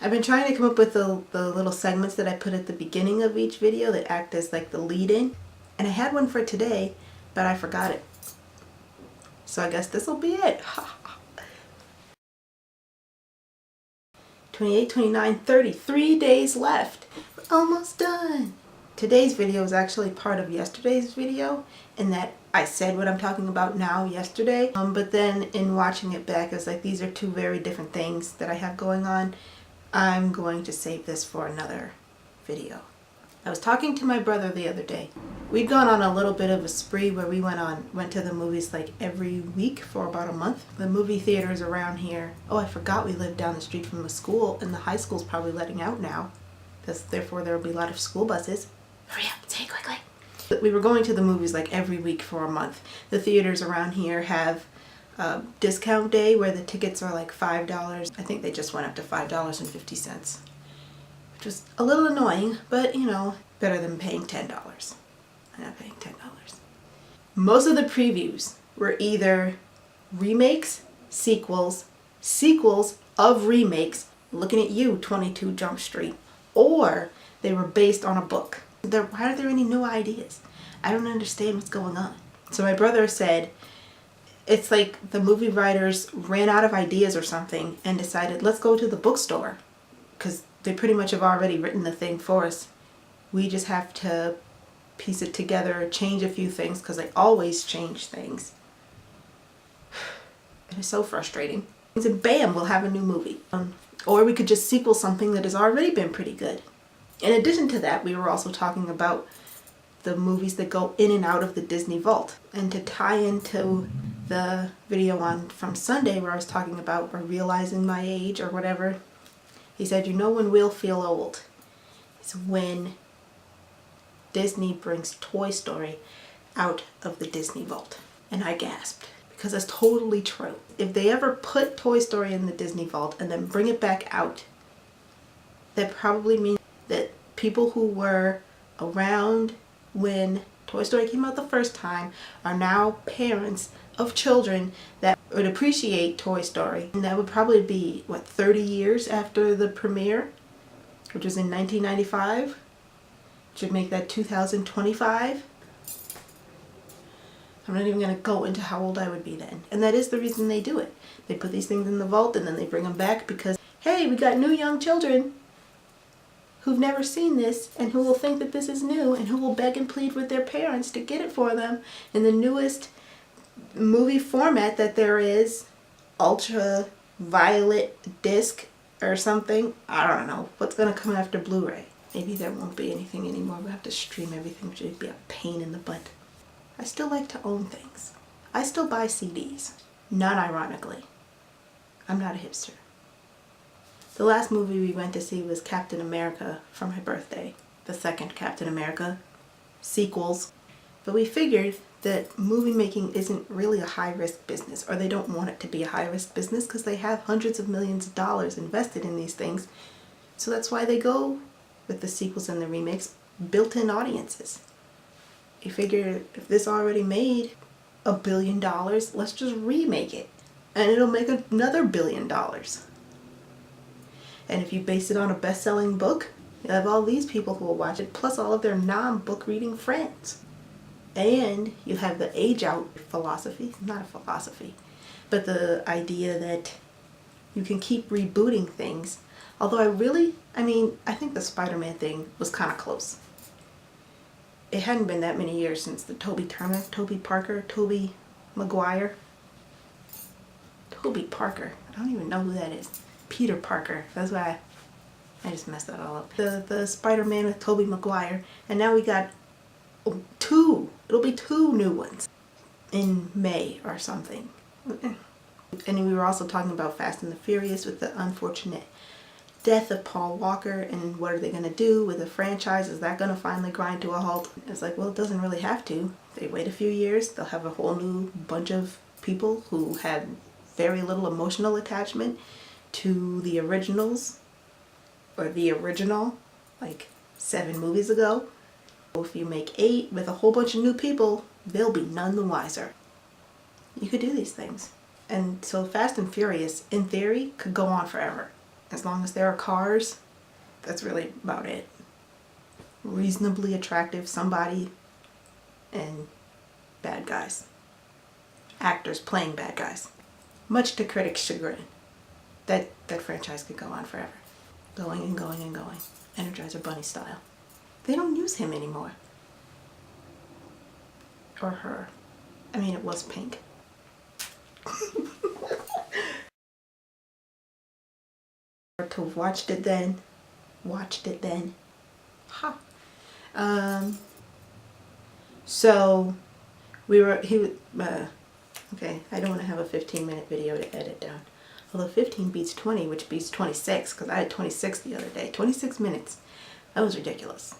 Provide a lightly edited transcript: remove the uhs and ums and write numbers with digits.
I've been trying to come up with the little segments that I put at the beginning of each video that act as like the lead-in. And I had one for today, but I forgot it. So I guess this will be it. 28, 29, 30. 3 days left. We're almost done. Today's video is actually part of yesterday's video in that I said what I'm talking about now yesterday. But then in watching it back, I was like, these are two very different things that I have going on. I'm going to save this for another video. I was talking to my brother the other day. We'd gone on a little bit of a spree where we went to the movies like every week for about a month. The movie theaters around here. Oh, I forgot we lived down the street from a school, and the high school's probably letting out now. Therefore there will be a lot of school buses. Hurry up, say it quickly. We were going to the movies like every week for a month. The theaters around here have discount day where the tickets are like $5. I think they just went up to $5.50, which was a little annoying, but you know, better than paying $10. I'm not paying $10. Most of the previews were either remakes, sequels of remakes, looking at you, 22 Jump Street, or they were based on a book. Why are there any new ideas? I don't understand what's going on. So my brother said, it's like the movie writers ran out of ideas or something and decided, let's go to the bookstore, because they pretty much have already written the thing for us. We just have to piece it together, change a few things, because they always change things. It is so frustrating. And bam, we'll have a new movie. Or we could just sequel something that has already been pretty good. In addition to that, we were also talking about the movies that go in and out of the Disney Vault. And to tie into the video from Sunday where I was talking about realizing my age or whatever, he said, you know when we'll feel old? It's when Disney brings Toy Story out of the Disney Vault. And I gasped, because that's totally true. If they ever put Toy Story in the Disney Vault and then bring it back out, that probably means that people who were around when Toy Story came out the first time are now parents of children that would appreciate Toy Story. And that would probably be, what, 30 years after the premiere, which was in 1995? Should make that 2025. I'm not even going to go into how old I would be then. And that is the reason they do it. They put these things in the vault and then they bring them back because, hey, we got new young children who've never seen this and who will think that this is new and who will beg and plead with their parents to get it for them in the newest movie format that there is, ultraviolet disc or something. I don't know what's going to come after Blu-ray. Maybe there won't be anything anymore. We'll have to stream everything, which would be a pain in the butt. I still like to own things. I still buy CDs. Non-ironically. I'm not a hipster. The last movie we went to see was Captain America for my birthday. The second Captain America. Sequels. But we figured that movie making isn't really a high-risk business, or they don't want it to be a high-risk business because they have hundreds of millions of dollars invested in these things. So that's why they go with the sequels and the remakes, built-in audiences. You figure if this already made $1 billion, let's just remake it. And it'll make another $1 billion. And if you base it on a best-selling book, you have all these people who will watch it, plus all of their non-book reading friends. And you have the age-out philosophy, not a philosophy, but the idea that you can keep rebooting things. Although I think the Spider-Man thing was kind of close. It hadn't been that many years since the Tobey Maguire. Tobey Parker. I don't even know who that is. Peter Parker. That's why I just messed that all up. The Spider-Man with Tobey Maguire. And now we got two. It'll be 2 new ones in May or something. And we were also talking about Fast and the Furious with the unfortunate death of Paul Walker, and what are they going to do with the franchise? Is that going to finally grind to a halt? It's like, well, it doesn't really have to. If they wait a few years, they'll have a whole new bunch of people who had very little emotional attachment to the originals, or the original, like 7 movies ago. If you make 8 with a whole bunch of new people, they'll be none the wiser. You could do these things. And so Fast and Furious, in theory, could go on forever. As long as there are cars, that's really about it. Reasonably attractive somebody and bad guys. Actors playing bad guys. Much to critics' chagrin. That franchise could go on forever. Going and going and going. Energizer Bunny style. They don't use him anymore. Or her. I mean, it was pink. To watched it then. Ha. So okay, I don't want to have a 15-minute video to edit down. Although 15 beats 20, which beats 26, because I had 26 the other day. 26 minutes. That was ridiculous.